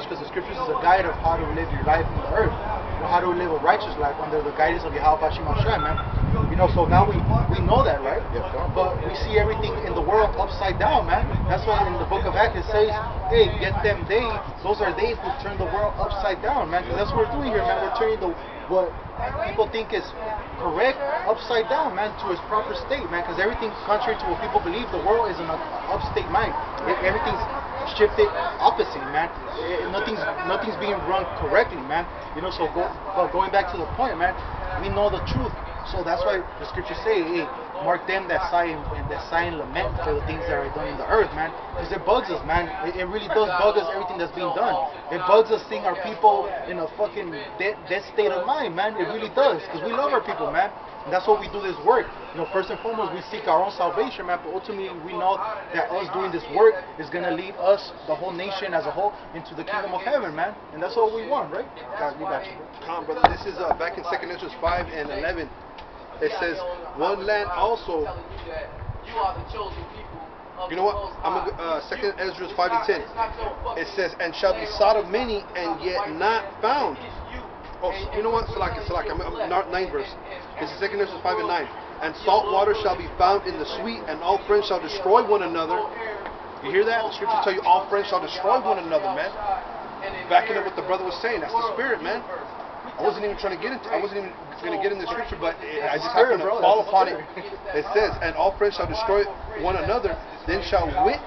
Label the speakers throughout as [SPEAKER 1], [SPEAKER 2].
[SPEAKER 1] much because the scriptures is a guide of how to live your life on the earth. You know, how to live a righteous life under the guidance of Yahweh Hashem Mashiach, man. You know, so now we know that, right? But we see everything in the world upside down, man. That's why in the book of Acts it says, hey, get them they, those are they who turn the world upside down, man. Because that's what we're doing here, man. We're turning what people think is correct upside down, man, to its proper state, man. Because everything's contrary to what people believe. The world is in an upstate mind. Everything's shifted opposite, man. Nothing's being run correctly, man. You know, so going back to the point, man, we know the truth. So that's why the scriptures say, hey, mark them that sigh and lament for the things that are done in the earth, man. Because it bugs us, man. It really does bug us, everything that's being done. It bugs us seeing our people in a fucking dead state of mind, man. It really does. Because we love our people, man. And that's why we do this work. You know, first and foremost, we seek our own salvation, man. But ultimately, we know that us doing this work is going to lead us, the whole nation as a whole, into the kingdom of heaven, man. And that's what we want, right? You got you, bro.
[SPEAKER 2] Come, brother. This is back in 2 Ezra 5 and 11. It says, one land also. You know what? I'm gonna 2 Ezra 5 and 10. It says, and shall be sought of many and yet not found. Oh, you know what? Salaki, I'm 9th verse. This is 2 Ezra 5 and 9. And salt water shall be found in the sweet, and all friends shall destroy one another. You hear that? The scriptures tell you all friends shall destroy one another, man. Backing up what the brother was saying. That's the spirit, man. I wasn't even going to get in the scripture, but I just happened to fall upon it. It says, and all friends shall destroy one another, then shall wit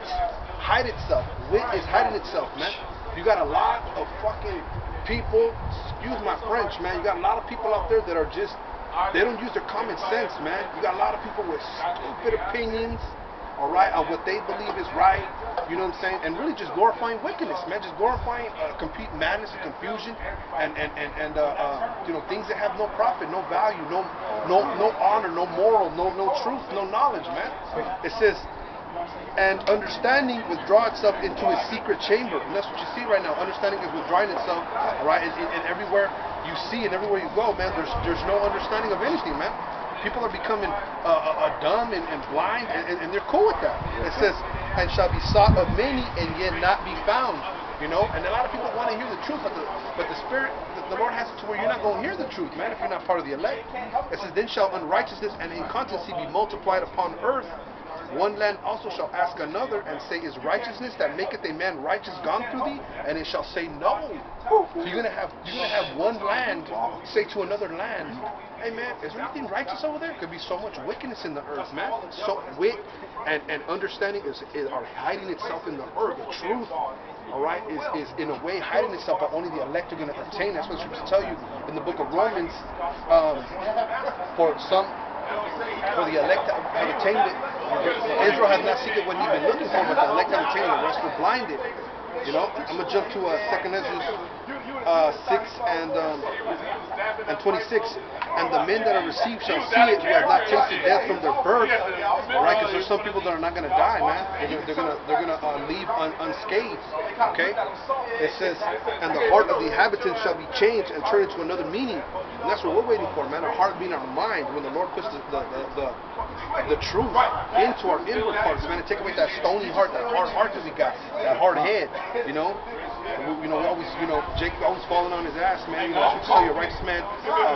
[SPEAKER 2] hide itself. Wit is hiding itself, man. You got a lot of fucking people, excuse my French, man. You got a lot of people out there that are just, they don't use their common sense, man. You got a lot of people with stupid opinions, all right, on what they believe is right, you know what I'm saying, and really just glorifying wickedness, man, just glorifying complete madness and confusion, and you know, things that have no profit, no value, no honor, no moral, no truth, no knowledge, man. It says, and understanding withdraw itself into a secret chamber, and that's what you see right now. Understanding is withdrawing itself, all right, and everywhere you see and everywhere you go, man, there's no understanding of anything, man. People are becoming dumb and blind, and they're cool with that. It says, and shall be sought of many and yet not be found. You know, and a lot of people want to hear the truth, but the Spirit, the Lord has it to where you're not going to hear the truth, man, if you're not part of the elect. It says, then shall unrighteousness and inconstancy be multiplied upon earth. One land also shall ask another and say, is righteousness that maketh a man righteous gone through thee? And it shall say, no. So you're gonna have one land say to another land, hey man, is there anything righteous over there? Could be so much wickedness in the earth, man. So wit and understanding are hiding itself in the earth. The truth, all right, is in a way hiding itself, but only the elect are gonna attain. That's what scriptures tell you in the book of Romans. For the elect have attained it. Israel has not seen it what he's been looking for, but the elect have attained it. The rest were blinded. You know, I'm gonna jump to 2 Ezra 6 and 26. And the men that are received shall see it who have not tasted death from their birth, right? Because there's some people that are not gonna die, man. They're gonna leave unscathed. Okay. It says, and the heart of the inhabitants shall be changed and turned into another meaning. And that's what we're waiting for, man. Our heart being our mind. When the Lord puts the truth into our inward parts, man, and take away that stony heart, that hard heart that we got, that hard head, you know. We always, Jacob always falling on his ass, man. You know, you tell your righteous man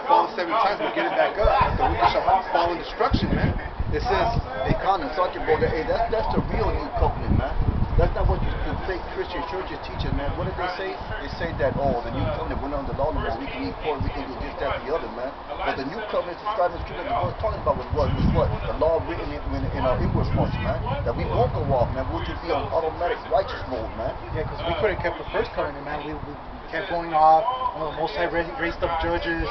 [SPEAKER 2] falling 7 times, but get it back up. The wicked shall fall in destruction, man. It says,
[SPEAKER 3] hey, Colin, talking about that. Hey, that's the real new covenant, man. That's not what the fake Christian churches teaching, man. What did they say? They say that, the new covenant, we're not under the law anymore. We can eat pork, we can do this, that, and the other, man. But the new covenant, describing the scripture, was talking about was what? The law written in our inward parts, man. That we won't go off, man. We'll just be on automatic righteous mode, man.
[SPEAKER 1] Yeah, because we could have kept the first covenant, man. We kept going off. Most High raised up judges.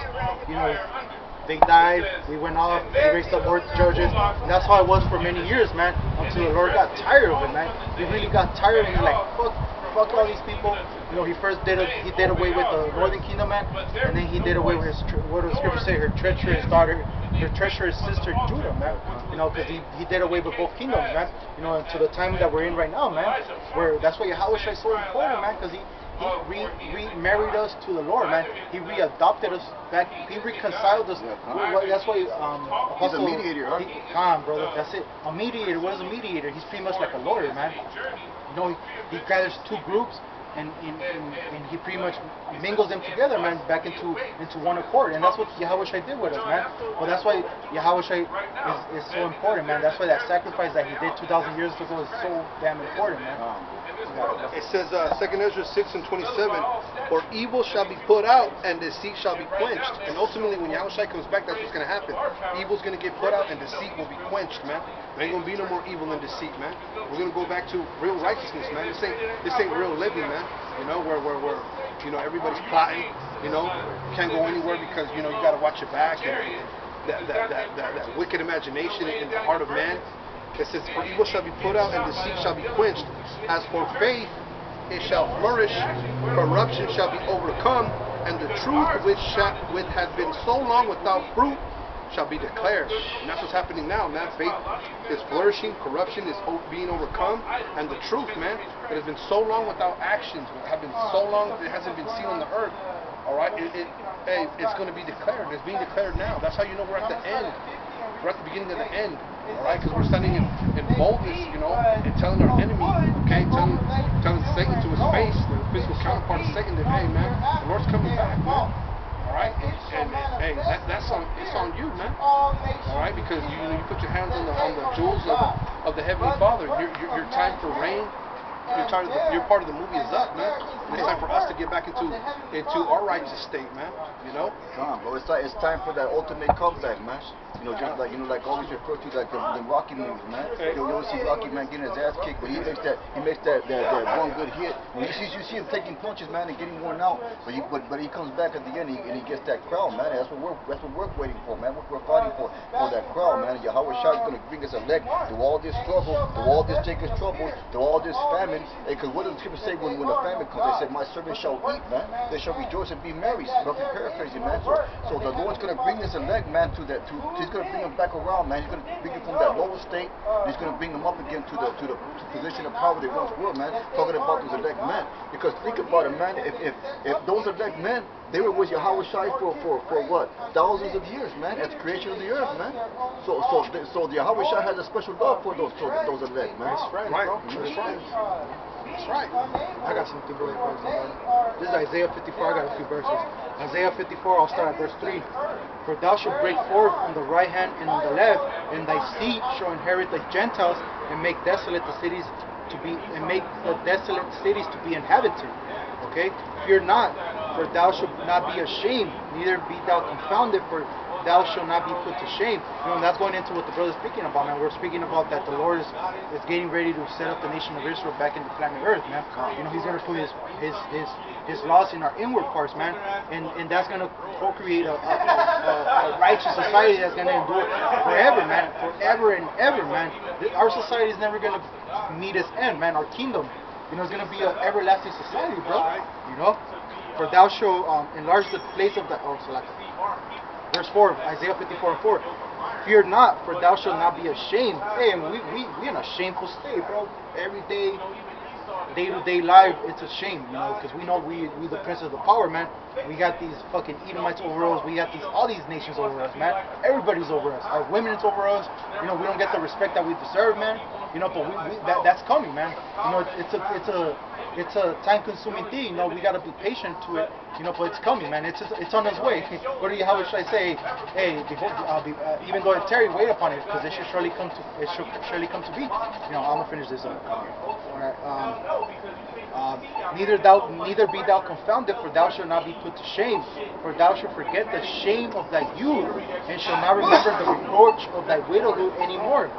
[SPEAKER 1] They died. We went off. They raised up more judges. And that's how it was for many years, man. Until the Lord got tired of it, man. He really got tired, and he's like, fuck all these people. He first did away with the northern kingdom, man, and then he did away with what does the scripture say? Her treacherous daughter, her treacherous sister Judah, man. Because he did away with both kingdoms, man. To the time that we're in right now, man. Where that's why Yahweh is so important, man, because he remarried us to the Lord, man. He readopted us back. He reconciled us. That's why
[SPEAKER 3] he's a mediator, huh?
[SPEAKER 1] Come on, brother. That's it. A mediator. What is a mediator? He's pretty much like a lawyer, man. He gathers two groups, and he pretty much mingles them together, man, back into one accord. And that's what Yahushua did with us, man. Well, that's why Yahushua is so important, man. That's why that sacrifice that he did 2,000 years ago is so damn important, man.
[SPEAKER 2] It says 2nd Ezra 6:27, for evil shall be put out and deceit shall be quenched. And ultimately when Yahushua comes back, that's what's going to happen. Evil's going to get put out and deceit will be quenched, man. There ain't going to be no more evil and deceit, man. We're going to go back to real righteousness, man. This ain't real living, man. You know, where you know, everybody's plotting, you know, can't go anywhere because, you know, you got to watch your back, and that wicked imagination in the heart of man. It says, for evil shall be put out and deceit shall be quenched. As for faith, it shall flourish, corruption shall be overcome, and the truth which has been so long without fruit shall be declared. And that's what's happening now, man. Faith is flourishing, corruption is being overcome, and the truth, man, that has been so long without actions, have been so long it hasn't been seen on the earth. All right, it's going to be declared. It's being declared now. That's how you know we're at the end. We're at the beginning of the end, all right? Because we're standing in boldness, you know, and telling our enemy, okay, telling Satan to his face, the physical counterpart of Satan, that, hey, man, the Lord's coming back, man. All right, and hey, it's on you, man. All right, because you put your hands on the jewels of the Heavenly Father. Your time for reign. Your part of the movie is up, man. And it's time for us to get back into our righteous state, man. You know.
[SPEAKER 3] Bro, it's time for that ultimate comeback, man. You know, just like always refer to like the Rocky movies, man. You always see Rocky, man, getting his ass kicked, but he makes that one good hit. When you see him taking punches, man, and getting worn out, but he comes back at the end and he gets that crown, man. That's what we're waiting for, man. What we're fighting for that crown, man. Yahweh Shai is going to bring us elect through all this struggle, through all this Jacob's trouble, through all this famine. Because what does the scripture say when the famine comes? They said, my servants shall eat, man. They shall rejoice and be merry. Roughly paraphrasing, man. So the Lord's going to bring this elect, man, he's going to bring them back around, man. He's going to bring them from that lower state. He's going to bring them up again to the position of power they once were, man. Talking about those elect men. Because think about it, man. If those elect men, they were with Yahweh Shai for what? Thousands of years, man. At the creation of the earth, man. So the Yahweh Shai has a special love for those elect, man.
[SPEAKER 1] That's right,
[SPEAKER 2] Right.
[SPEAKER 1] bro.
[SPEAKER 2] That's right. That's right.
[SPEAKER 1] I got something really close, man. This is Isaiah 54. I got a few verses. Isaiah 54, I'll start at verse 3. For thou shalt break forth on the right hand and on the left, and thy seed shall inherit the Gentiles, and make desolate the cities to be inhabited. Okay? Fear not, for thou shalt not be ashamed, neither be thou confounded, for thou shalt not be put to shame. You know, and that's going into what the brother's speaking about, man. We're speaking about that the Lord is getting ready to set up the nation of Israel back in the planet Earth, man. You know, he's going to put his laws in our inward parts, man, and that's going to co-create a righteous society that's going to endure forever, man, forever and ever, man. Our society is never going to meet its end, man. Our kingdom, you know, is going to be an everlasting society, bro. You know, for thou shalt enlarge the place of the Verse 4, Isaiah 54 and 4. Fear not, for thou shalt not be ashamed. Hey, we in a shameful state, bro. Every day-to-day life, it's a shame, you know, because we know we the prince of the power, man. We got these fucking Edomites over us. We got all these nations over us, man. Everybody's over us. Our women's over us. You know, we don't get the respect that we deserve, man. You know, but that's coming, man. You know, it's a time-consuming thing. You know, we gotta be patient to it. You know, but it's coming, man. It's on its way. What do you? How should I say? Hey, even though it tarry, wait upon it, because it should surely come to be. You know, I'm gonna finish this up. All right. Neither be thou confounded, for thou shalt not be put to shame. For thou shalt forget the shame of thy youth, and shalt not remember the reproach of thy widowhood anymore.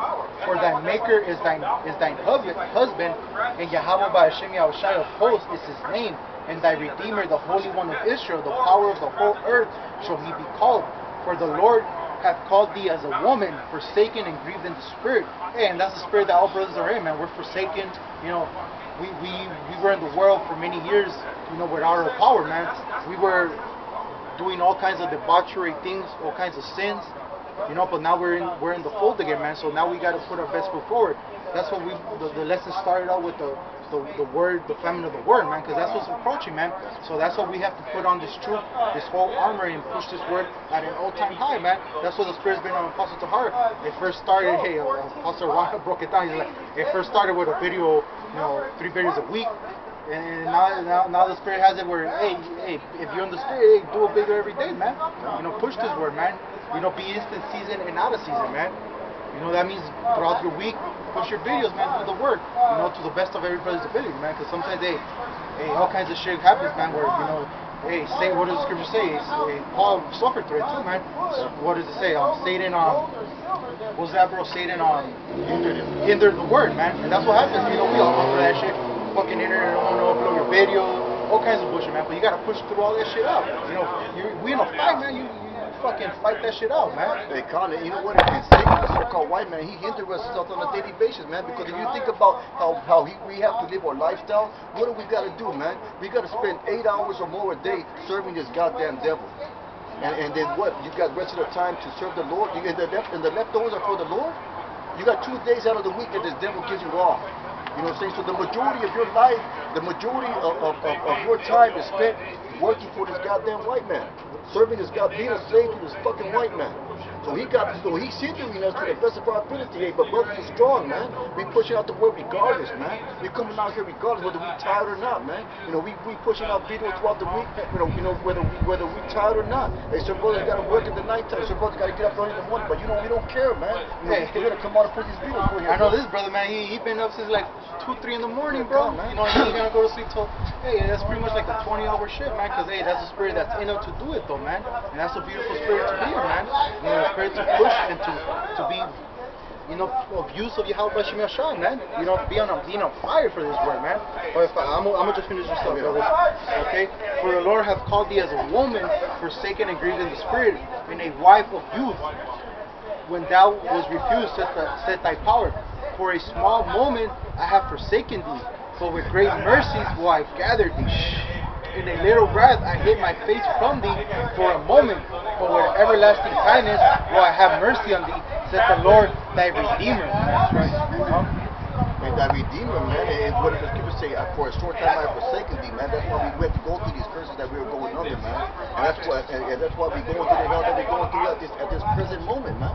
[SPEAKER 1] For thy Maker is thine husband, and Yahweh by Hashem Yahushai of hosts is his name. And thy Redeemer, the Holy One of Israel, the power of the whole earth, shall he be called. For the Lord hath called thee as a woman, forsaken and grieved in the spirit. Hey, and that's the spirit that all brothers are in, man. We're forsaken. You know, we were in the world for many years, you know, without our power, man. We were doing all kinds of debauchery things, all kinds of sins, you know. But now we're in the fold again, man. So now we got to put our best foot forward. That's what the lesson started out with the word, the famine of the word, man, because that's what's approaching, man. So that's what we have to put on this truth, this whole armor, and push this word at an all-time high, man. That's what the Spirit's been on Apostle Tahar. It first started, hey, Apostle Ron broke it down. He's like, it first started with a video, you know, 3 videos a week. And now the Spirit has it where, hey, if you're in the Spirit, hey, do it bigger every day, man. Push this word, man. Be instant season and out of season, man. That means throughout your week, push your videos, man, through the word, to the best of everybody's ability, man. Because sometimes, hey, all kinds of shit happens, man, where, hey, say, what does the scripture say? Paul suffered through it too, man. What does it say? Satan, what was that, bro? Satan, hindered the word, man. And that's what happens, we all go through that shit. Fucking internet, upload your video, all kinds of bullshit, man. But you gotta push through all that shit out. We in a fight, man. You fucking fight that shit out, man.
[SPEAKER 3] Hey, Connor, you know what? And Satan, the so-called white man, he hinders us on a daily basis, man. Because if you think about how we have to live our lifestyle, what do we got to do, man? We got to spend 8 hours or more a day serving this goddamn devil. And then what? You got the rest of the time to serve the Lord? And the leftovers are for the Lord? You got 2 days out of the week that this devil gives you off. You know what I'm saying? So the majority of your life, the majority of your time is spent working for this goddamn white man. Serving this guy, being a slave to this fucking white man. So he's hindering us to the best of our ability, hey, but brothers are strong, man. We pushing out the word regardless, man. We coming out here regardless, whether we tired or not, man. We pushing out videos throughout the week, whether we tired or not. Hey, some brothers gotta work in the nighttime, some brothers gotta get up early in the morning, but we don't care, man. We're gonna come out and put these videos for you.
[SPEAKER 1] I know this brother, man, he been up since like 2, 3 in the morning, bro. He ain't gonna go to sleep till, hey, that's pretty much like a 20-hour shift, man, because, hey, that's the spirit that's in him to do it, though, man. And that's a beautiful spirit to be in, man. The spirit to push and to be, of use of Yahweh Bashim Yashai, man. Being on fire for this word, man. But I'm gonna just finish this up, brothers. Okay? For the Lord hath called thee as a woman forsaken and grieved in the spirit, and a wife of youth, when thou was refused, set thy power. For a small moment I have forsaken thee, but with great mercies will I gather thee. In a little breath I hid my face from thee for a moment, but with everlasting kindness will I have mercy on thee, said the Lord thy Redeemer. That's right.
[SPEAKER 3] And thy Redeemer, man, and what does the scripture say? For a short time I have forsaken thee, man. That's why we went to go through these curses that we were going under, man. And that's why we're going through the hell that we're going through at this present moment, man.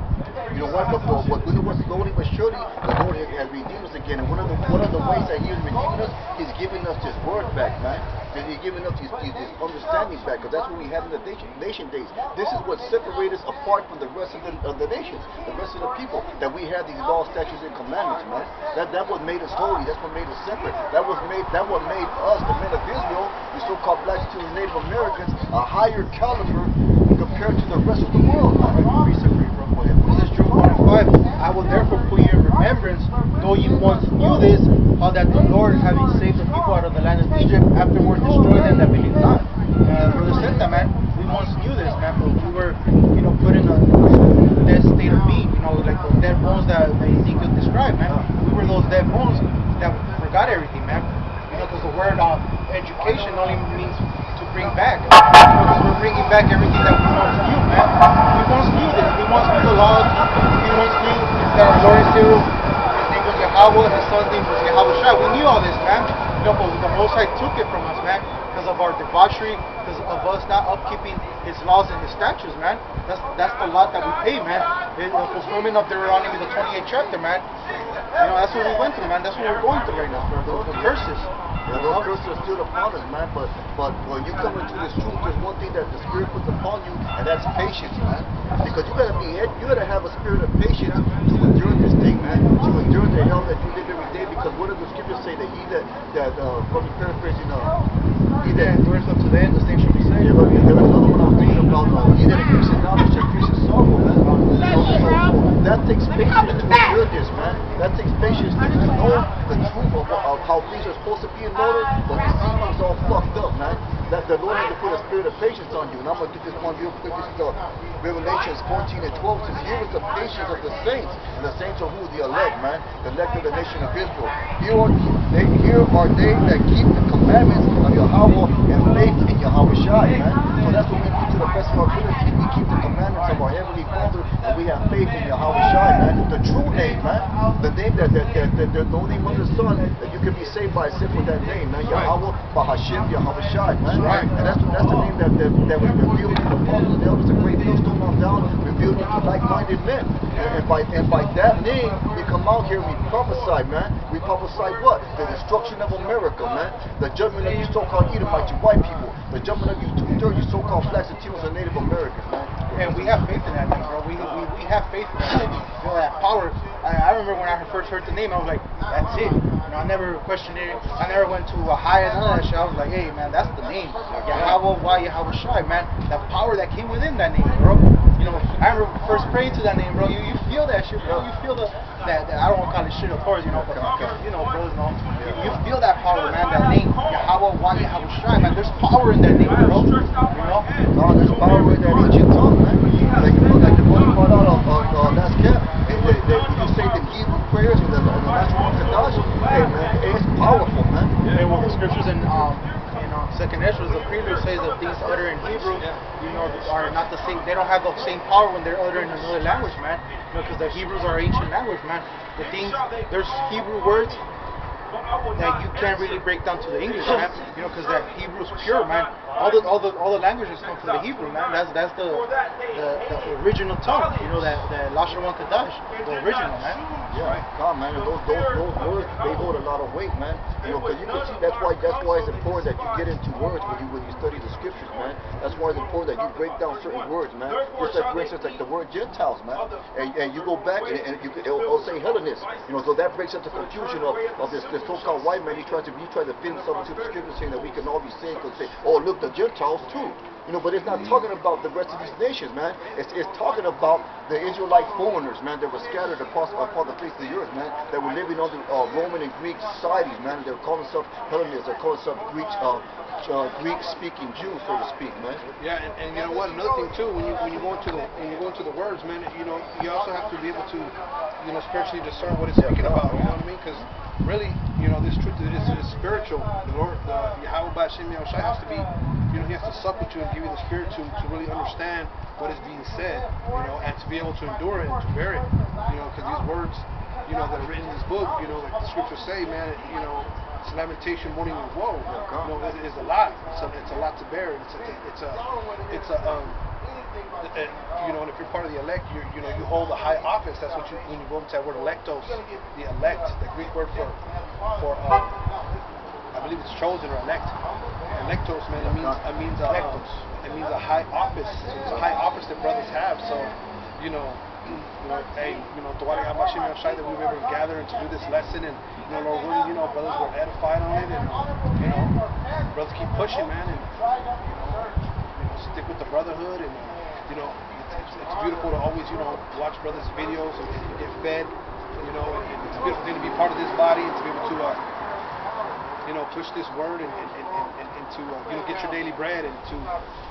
[SPEAKER 3] You know what? But slowly but surely, the Lord has redeemed us again. And one of the ways that He is redeeming us, He's giving us His word back, man. And He's giving us His understanding back, because that's what we had in the nation days. This is what separates us apart from the rest of the nations, the rest of the people. That we had these laws, statutes, and commandments, man. That what made us holy. That's what made us separate. That what made us, the men of Israel, the so-called blacks to the Native Americans, a higher caliber compared to the rest of the world.
[SPEAKER 1] This is Jude 1:5. I will therefore put you in remembrance, though you once knew this, how that the Lord, having saved the people out of the land of Egypt, afterward destroyed them that believed not. Brother said that, man. We once knew this, man, but we were, put in a dead state of being, like the dead bones that Ezekiel described, man. We were those dead bones that forgot everything, man. Because the word education only means to bring back. Because we're bringing back everything that we once knew, man. We once knew this. We once knew the laws. We once knew that our Lord and Savior, His name was Yahweh, His Son's name was Yahweh Shai. We knew all this, man. But the Most High took it from us, man, because of our debauchery, because of us not upkeeping His laws and His statutes, man. That's the lot that we pay, man. Fulfillment of Deuteronomy, the 28th chapter, man. That's what we went through, man. That's what we're going through right now, the curses.
[SPEAKER 3] Yeah, those curses are still upon us, man. But when you come into this truth, there's one thing that the Spirit puts upon you, and that's patience, man. Because you gotta have a spirit of patience to endure this thing, man. To endure the hell that you live every day. Because what does the scriptures say? That probably paraphrasing, he that endures up to the end, the same shall be saved. Yeah, but there was another one I was thinking about. He that increases knowledge shall increase his sorrow, man. So that takes patience to endure this, man. That takes patience to know the truth of how things are supposed to be in order, but you see things all fucked up, man. That the Lord had to put a spirit of patience on you. And I'm going to get this one real quick. This is Revelations 14 and 12. Says, here is the patience of the saints. And the saints are who? The elect, man. The elect of the nation of Israel. Here are they that keep the commandments of Yahweh and faith in Yahweh Shai, man. So that's what we do to the best of our ability. We keep the commandments of our Heavenly Father, and we have faith in Yahweh Shai, man. The true name, man. The name that there's no name under the sun that you can be saved by except for that name, man. Yahweh, Bahashim, Yahweh Shai, man.
[SPEAKER 2] Right.
[SPEAKER 3] And that's the name that was revealed to the apostles. There was a great millstone on down, revealed to like-minded men. And by that name, we come out here and we prophesy, man. We prophesy what? The destruction of America, man. The judgment of you so-called Edomites, you white people. The judgment of you two-thirds, you so-called blacks, Latinos, and Native Americans, man.
[SPEAKER 1] And we have faith in that name, bro. We have faith in that name. You know, that power. I remember when I first heard the name, I was like, that's it. You know, I never questioned it. I never went to a higher, none of that shit. I was like, hey, man, that's the name. Yahweh, why Yahweh Shai, man. The power that came within that name, bro. You know, I remember first praying to that name, bro. You feel that shit, bro. You feel that I don't want to call it shit, of course, you know, but you know, brothers know. You feel that power, man. That name, Yahweh, why Yahweh Shai, man. There's power in that name, bro. You know?
[SPEAKER 3] No, there's power in that ancient tongue, man. Like the one brought out of last camp. You say the Hebrew prayers or the National Kadash, hey man, it's powerful, man.
[SPEAKER 1] Yeah, well, the scriptures in Second Ezra, the prelude says that things uttered in Hebrew, you know, are not the same. They don't have the same power when they're uttered in another language, man. You know, because the Hebrews are ancient language, man. The things, there's Hebrew words that you can't really break down to the English, man. You know, because that Hebrew is pure, man. All the languages come from the Hebrew, man. That's the original tongue. You know, that Lashon Kadash, the original, man.
[SPEAKER 3] Yeah, God, man. Those words, they hold a lot of weight, man. You know, because you can see that's why it's important that you get into words when you study the scriptures, man. That's why it's important that you break down certain words, man. Just like, for instance, like the word Gentiles, man. And you go back and it'll say Hellenists. You know, so that breaks up the confusion of this so-called white man. He tries to fit himself into the scriptures, saying that we can all be saved and say, oh, look, the Gentiles too. You know, but it's not talking about the rest of these nations, man. It's talking about the Israelite foreigners, man, that were scattered upon the face of the earth, man, that were living under Roman and Greek societies, man. They're calling themselves Hellenists. They're calling themselves Greek-speaking Jews, so to speak, man.
[SPEAKER 2] Yeah, and you know what? Another thing too, when you go into the words, man, you know, you also have to be able to, you know, spiritually discern what it's speaking about. You know what I mean? Because really, you know, this truth is spiritual. The Lord, Yahweh B'Shem Yahushai has to be, you know, he has to sup with you and give you the spirit to really understand what is being said, you know, and to be able to endure it and to bear it, you know, because these words, you know, that are written in this book, you know, like the scriptures say, man, you know, it's lamentation, mourning, and woe. You know, it's a lot. It's a lot to bear. You know, and if you're part of the elect, you know, you hold a high office. That's what when you go into that word electos, the elect, the Greek word for I believe it's chosen or elect. Electos, man, it means a high office. It's a high office that brothers have. So, you know, hey, you know, that we were able to gather and to do this lesson, and you know, Lord willing, you know, brothers were edified on it, and you know, brothers keep pushing, man, and you know, stick with the brotherhood, and you know, it's beautiful to always, you know, watch brothers' videos and get fed, you know, and it's a beautiful thing to be part of this body and to be able to, you know, push this word and to, you know, get your daily bread and to,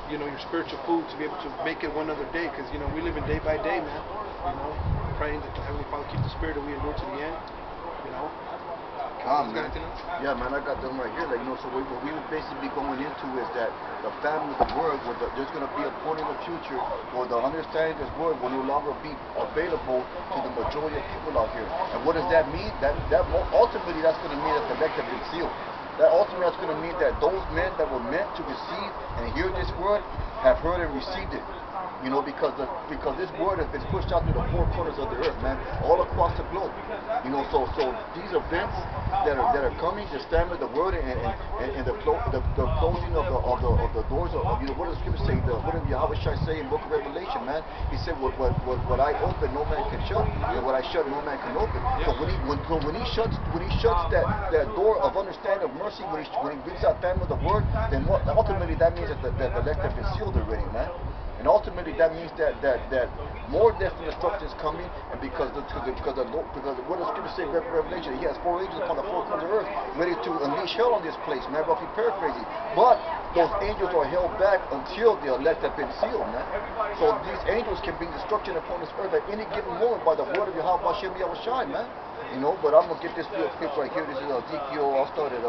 [SPEAKER 2] you know, your spiritual food, to be able to make it one other day, because, you know, we live in day by day, man, you know, praying that the Heavenly Father keep the spirit that we endure to the end, you know.
[SPEAKER 3] Man. Yeah, man, I got them right here. Like, you know, so what we would basically be going into is that the famine of the word, there's going to be a point in the future where the understanding of this word will no longer be available to the majority of people out here. And what does that mean? That ultimately, that's going to mean that the elect have been sealed. That ultimately, that's going to mean that those men that were meant to receive and hear this word have heard and received it. You know, because this word has been pushed out to the four corners of the earth, man, all across the globe. You know, so these events that are coming, this famine, the word, and the closing of the doors of, you know, what does the scripture say? What did Yahweh Shai say in the book of Revelation, man? He said, what I open, no man can shut, and what I shut, no man can open. So when he shuts that door of understanding of mercy, when he brings out famine of the word, then ultimately that means that the elect have been sealed already, man. And ultimately, that means that more death and destruction is coming, and because what does Scripture say in Revelation? He has four angels upon the four corners of the earth, ready to unleash hell on this place, man. Roughly paraphrasing, but those angels are held back until the elect have been sealed, man. So these angels can bring destruction upon this earth at any given moment by the word of Yahweh Hashem Yahushai, man. You know, but I'm gonna get this real quick right here. This is Ezekiel. I'll start at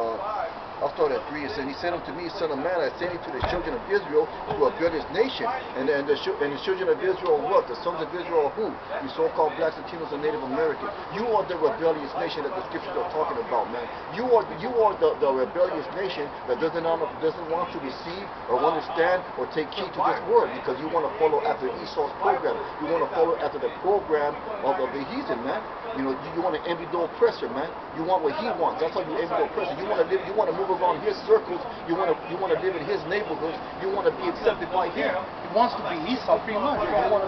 [SPEAKER 3] I'll start at 3. It says, He said unto me, Son of man, I send thee to the children of Israel, to a rebellious nation. And the children of Israel are what? The sons of Israel are who? The so-called blacks, Latinos, and Native Americans. You are the rebellious nation that the scriptures are talking about, man. You are the rebellious nation that doesn't want to receive or understand or take heed to this word, because you want to follow after Esau's program. You want to follow after the program of the heathen, man. You know, you want to envy the oppressor, man. You want what he wants. That's how you envy the oppressor. You want to live. You want to move around his circles. You want to live in his neighborhoods. You want to be accepted by him.
[SPEAKER 1] He wants to be Esau, pretty much. People want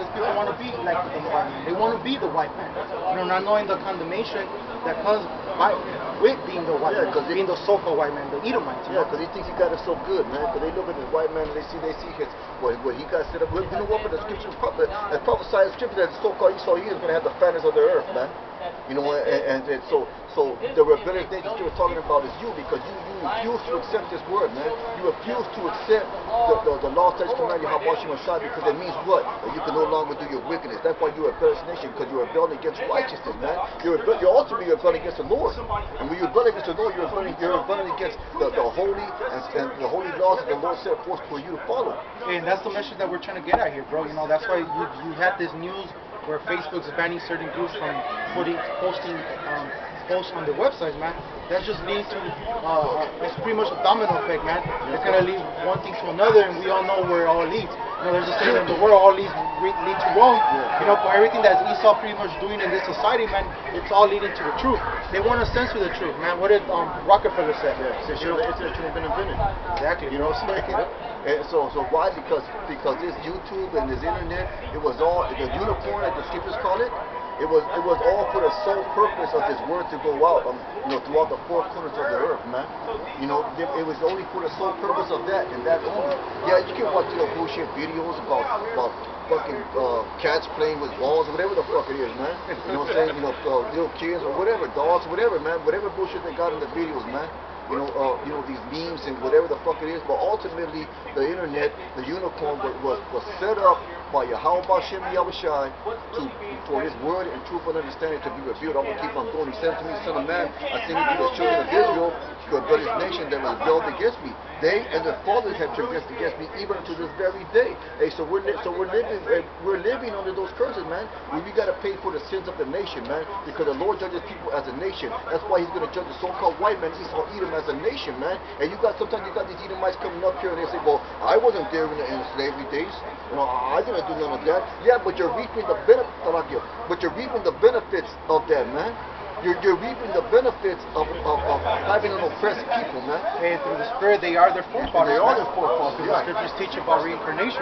[SPEAKER 1] to be like the white man. They want to be the white man. You know, not knowing the condemnation that comes with being the white man, being the so-called white man, the Edomites.
[SPEAKER 3] Yeah, because he thinks he got it so good, man. Because they look at this white man and they see his what he got set up. You know what? But the scripture prophesied scripture that the so-called Esau, he is going to have the fatness of the earth, man. You know, and so the rebellious nation you're talking about is you, because you refuse to accept this word, man. You refuse to accept the law, statutes, command, Yahweh, because it means what? That you can no longer do your wickedness. That's why you're a rebellious nation, because you're rebelling against righteousness, man. You're also rebelling against the Lord. And when you rebel against the Lord, you're rebelling against the holy and the holy laws that the Lord set forth for you to follow.
[SPEAKER 1] And that's the message that we're trying to get at here, bro. You know, that's why you had this news where Facebook's banning certain groups from posting posts on their websites, man. That's just leading to it's pretty much a domino effect, man. It's gonna lead one thing to another, and we all know where it all leads. You know, there's a saying in the world, all lead to Rome. You know, for everything that Esau pretty much doing in this society, man, it's all leading to the truth. They want to censor the truth, man. What did Rockefeller say?
[SPEAKER 3] Yeah, it's shouldn't have been invented.
[SPEAKER 1] Exactly.
[SPEAKER 3] You know what I'm saying? And so why? Because this YouTube and this internet, it was all the unicorn, as the scriptures call it. It was all for the sole purpose of this word to go out, you know, throughout the four corners of the earth, man. You know, it was only for the sole purpose of that and that only. Yeah, you can watch bullshit videos about fucking cats playing with balls or whatever the fuck it is, man. You know what I'm saying? You know, little kids or whatever, dogs, whatever, man. Whatever bullshit they got in the videos, man. You know these memes and whatever the fuck it is. But ultimately, the internet, the unicorn was set up by Yahweh Shem Yahushai for his word and truth and understanding to be revealed. I'm going to keep on going. He said to me, Son of man, I send you to the children of Israel, to a rebellious nation that rebelled against me. They and their fathers have transgressed against me even to this very day. Hey, so we're living under those curses, man. We got to pay for the sins of the nation, man, because the Lord judges people as a nation. That's why he's going to judge the so-called white man, Esau, Edom, as a nation, man. And sometimes you got these Edomites coming up here and they say, well, I wasn't there in slavery days. You know, I didn't do none of that. Yeah, but you're reaping the benefits of that, man. You're reaping the benefits of having an oppressed people, man.
[SPEAKER 1] And through the Spirit, they are their forefathers.
[SPEAKER 3] They are their forefathers.
[SPEAKER 1] The scriptures teach about reincarnation.